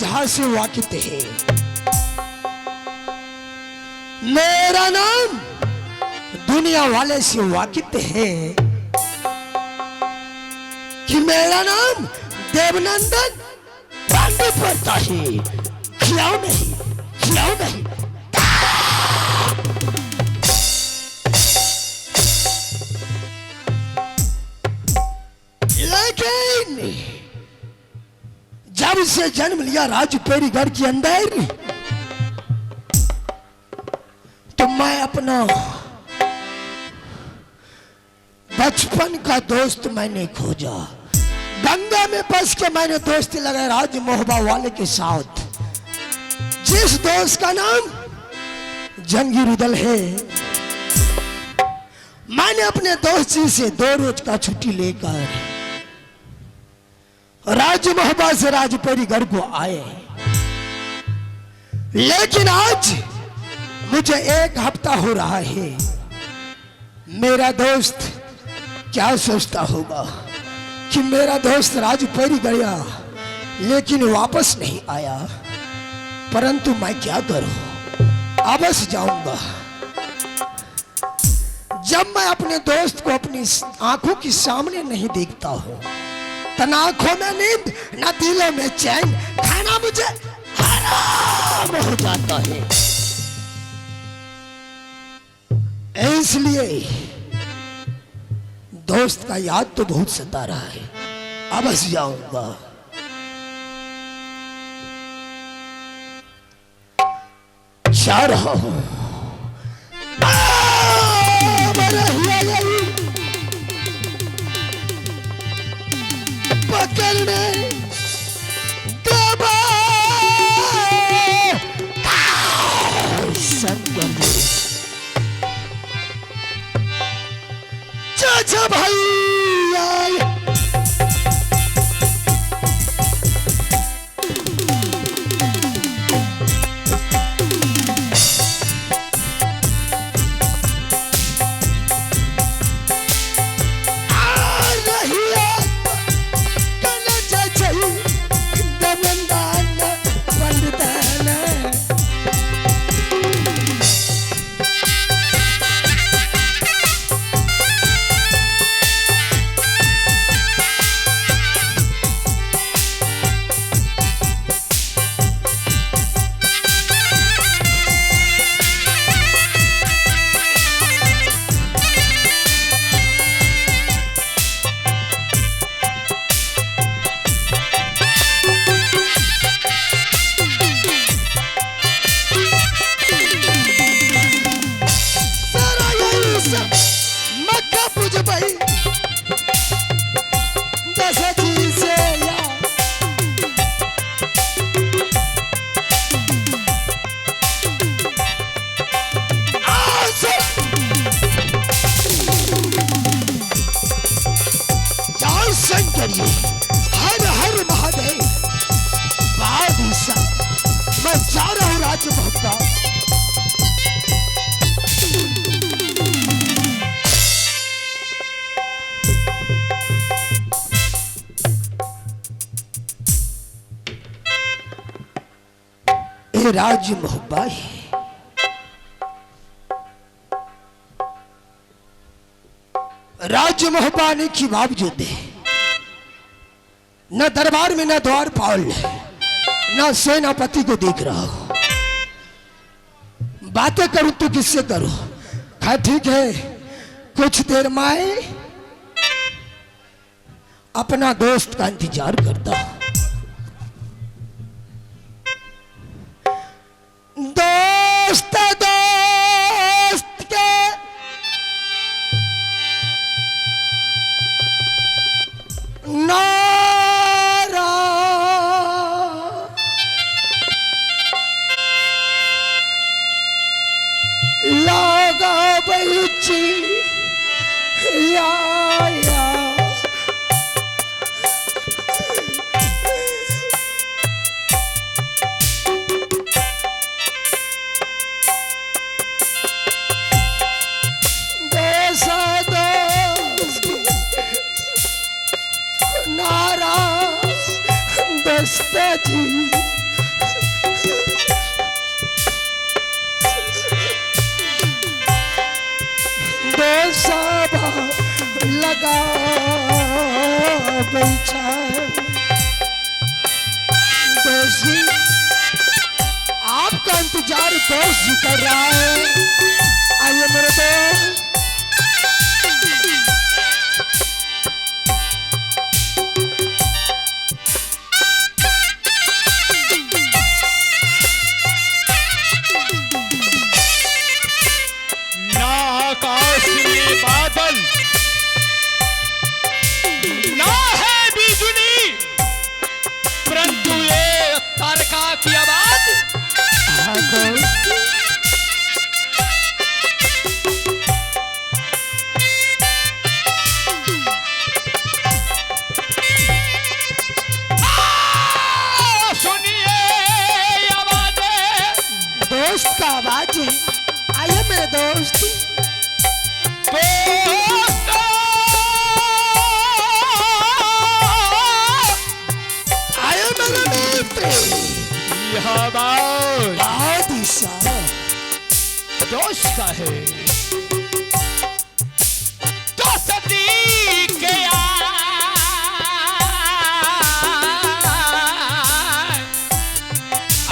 राजहार से वाकिफ है। मेरा नाम दुनिया वाले से वाकिफ है कि मेरा नाम देवनंदन पांडु पड़ता है। खिलाओ नहीं, खिलाओ नहीं। लेकिन जब से जन्म लिया राजपेरी घर के अंदर, तो मैं अपना बचपन का दोस्त मैंने खोजा। गंगा में बस के मैंने दोस्ती लगाई राज मोहबा वाले के साथ, जिस दोस्त का नाम जंगी रुदल है। मैंने अपने दोस्त जी से 2 रोज का छुट्टी लेकर राज मोहबा से राजपेरी घर को आए। लेकिन आज मुझे 1 हफ्ता हो रहा है। मेरा दोस्त क्या सोचता होगा कि मेरा दोस्त राजपेरी गया लेकिन वापस नहीं आया। परंतु मैं क्या करूं, वापस जाऊंगा। जब मैं अपने दोस्त को अपनी आंखों के सामने नहीं देखता हूं, तो ना आंखों में नींद, ना दिलों में चैन, खाना मुझे हराम हो जाता है। इसलिए दोस्त का याद तो बहुत सता रहा है। अब बस जाऊंगा। जा रहा हूं। पकड़ने दबा चाचा भाई आए। हर हर महादेव। मैं जा रहा हूं राज मोहब्बा। ये राज मोहब्बा है। राज मोहब्बा ने की बावजूद न दरबार में न द्वारपाल न सेनापति को देख रहा हूं। बातें करूं तो किससे करूं? हाँ ठीक है, कुछ देर में अपना दोस्त का इंतजार करता हूं। दोस्त दोस्त के नारा लगा बच्ची या जी समाचार दोस्त जी कर रहा है। आइए मेरे दोस्त। ना आकाश में बादल, ना है बिजली, परंतु ये तारका की आवाज। हाँ दोस्त। सुनिए आवाजें, दोस्त का आवाज है। आइए मेरे दोस्त। दोस्तों, आइए मेरे मित्र। यह आवाज बहुत ही साफ। दोस्त का है। दोस्ती के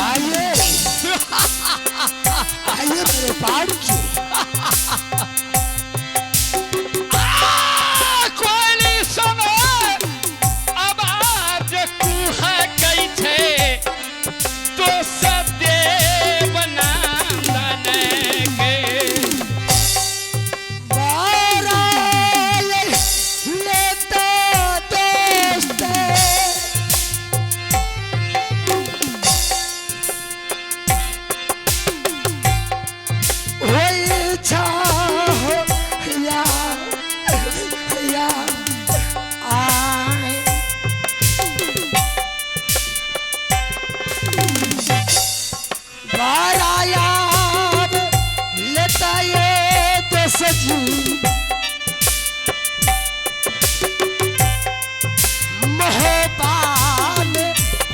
आइए आइए मेरे पास जी। कोई सुनो आवाज कुहा गई थे तो सदैव नंदन के। बारा लेता दोस्त होई चाहो या आए। बारा याद लेता ये दोस्त जी। मोहबान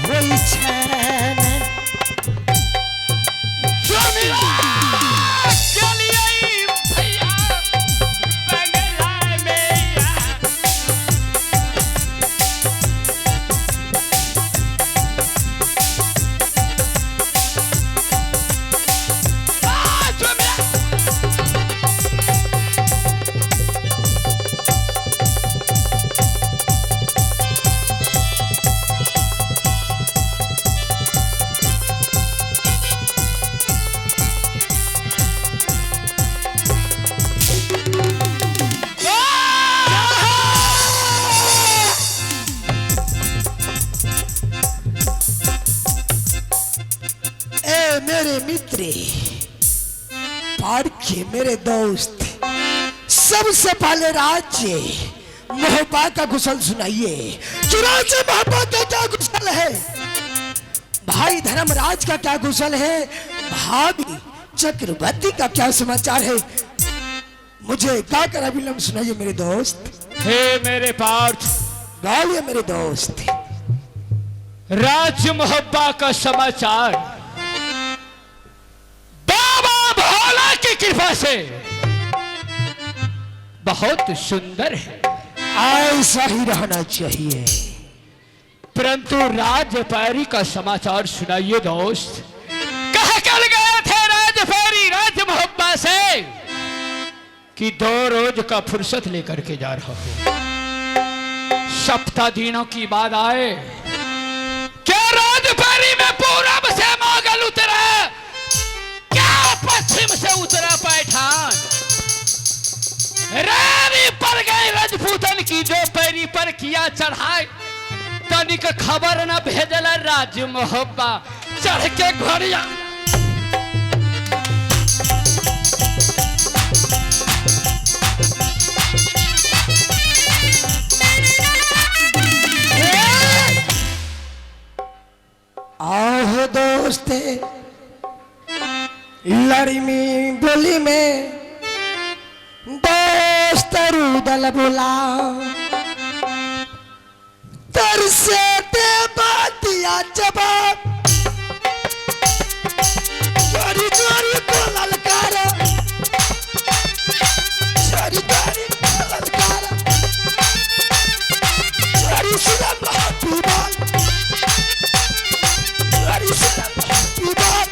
होई छन चलिए भैया बंगला में ए मेरे मित्र, पारखे मेरे दोस्त, सबसे पहले राज्य मोहब्बत का कुशल सुनाइए। चुरासी मोहब्बत का क्या कुशल है? भाई धर्मराज का क्या कुशल है? भाभी चक्रवर्ती का क्या समाचार है? मुझे गाकर अभिलंब सुनाइए मेरे दोस्त। हे मेरे पार्थ, गाइए मेरे दोस्त। राज मोहब्बा का समाचार बाबा भोला की कृपा से बहुत सुंदर है। ऐसा ही रहना चाहिए। परंतु राजपैरी का समाचार सुनाइए दोस्त। कहा कल गए थे राजपैरी राज मोहब्बा से कि 2 रोज का फुर्सत लेकर के जा रहा हूं। सप्ताह दिनों की बाद आए, क्या राजपैरी में पूरब से मोगल उतरा, क्या पश्चिम से उतरा पैठान। रानी पर गए राजपूतन की जो पैरी पर किया चढ़ाई, तनिक खबर न भेजल राज मोहब्बा चढ़ के घोड़िया। आहो दोस्ते, लड़ी में बोली में दोस्त रुदल बोला, तरसे ते बातिया जवाब, चोरी चोरी को ललकारा, चोरी चोरी को ललकारा, चोरी सुलम पीबाल, चोरी सुलम पीबाल।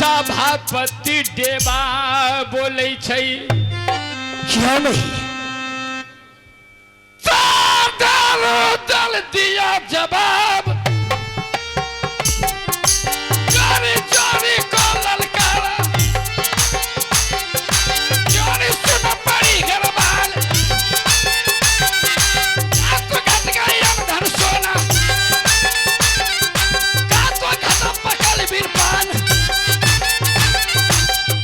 सभापति देवा बोले छै क्यों नहीं? दल दिया जवाब, जानी जानी को ललकारा, जानी सुन पड़ी गरबाल, कातो घट गई अमधर सोना, कातो घट पकल बिरपान,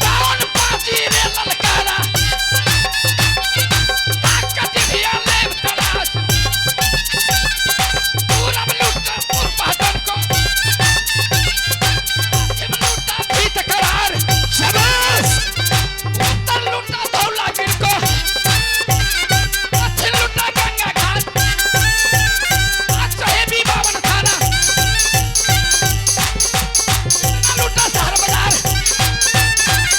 दावन पाची रे ललकारा, ताकत भी लेव तलाश, पूरब लुटा पूर्वाधन को, पश्चिम लुटा भीत करार, शाबाश! उत्तर लुटा धौलागिर को, दक्षिण लुटा गंगा घाट, आज साहेबी बावन थाना, लुटा शहर बाजार,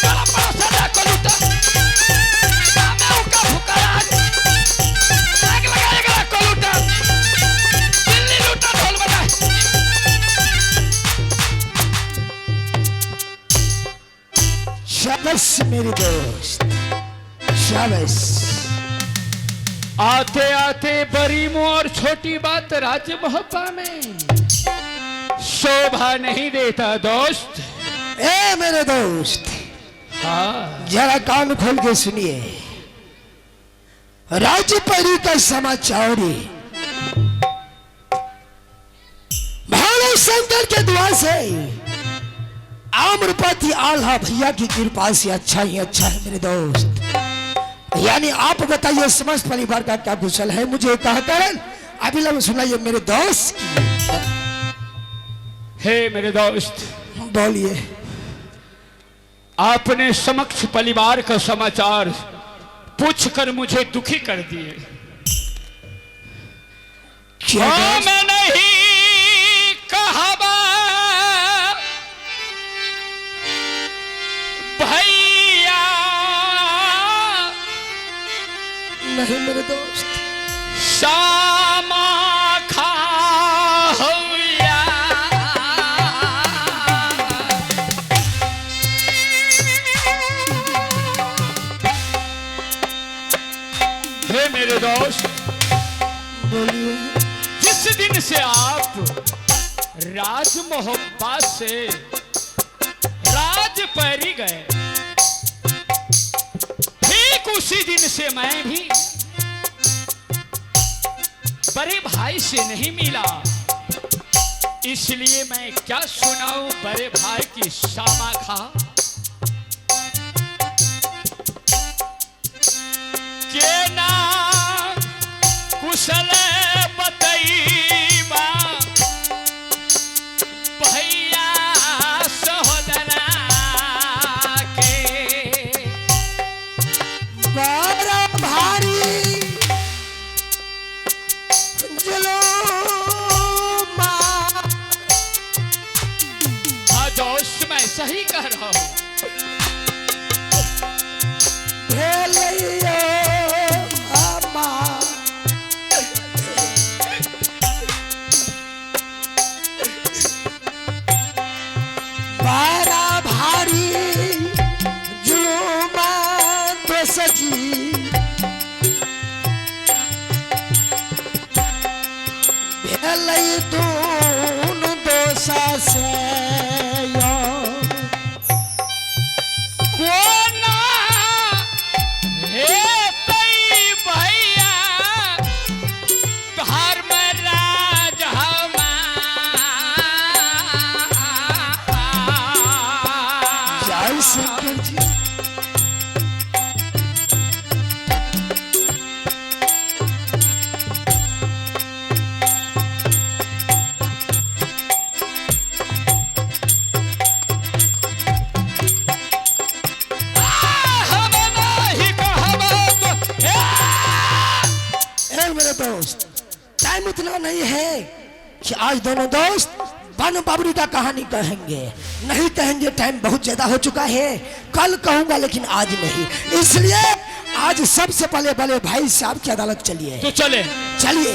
बड़ा बड़ा सजा को लुटा, सामे उका फुकराज, आग लगाएगा को लुटा, दिल्ली लुटा ढोल बजाए, शाबाश मेरे दोस्त, शाबाश। आते आते बड़ी मुंह और छोटी बात राज्य मोहब्बा में शोभा नहीं देता दोस्त। ए मेरे दोस्त, हाँ जरा कान खोल के सुनिए। राजपरी का समाचार भानु शंकर के दुआ से आम्रपति आल्हा भैया की कृपा से अच्छा ही अच्छा है मेरे दोस्त। यानी आप बताइए समस्त परिवार का क्या कुशल है, मुझे कहकर अभी लग सुनाइए मेरे दोस्त की। हे मेरे दोस्त, बोलिए। आपने समक्ष परिवार का समाचार पूछकर मुझे दुखी कर दिए। क्या दोस्त? मैं नहीं कहावा भैया, नहीं मेरे दोस्त, शामा खा होया। हे मेरे दोस्त, बोलिए। जिस दिन से आप राज मोहब्बत से राजपरी गए, ठीक उसी दिन से मैं भी बड़े भाई से नहीं मिला। इसलिए मैं क्या सुनाऊं बड़े भाई की शामा खा। के ना कुशल बतईबा भैया सहोदरा के। बड़ा भारी जुलूम हाँ दोस्त, मैं सही कह रहा हूँ। भेलैया अम्मा, बड़ा भारी जुलूम तो सजी भेलै दून दोसा से कोना हे तई भैया घर में राज जय शंकर जी। मेरे दोस्त, टाइम इतना नहीं है कि आज दोनों दोस्त बानो बाबरी का कहानी कहेंगे, नहीं कहेंगे, टाइम बहुत ज्यादा हो चुका है। कल कहूंगा लेकिन आज नहीं, इसलिए आज सबसे पहले बड़े भाई साहब की अदालत चलिए। तो चले चलिए।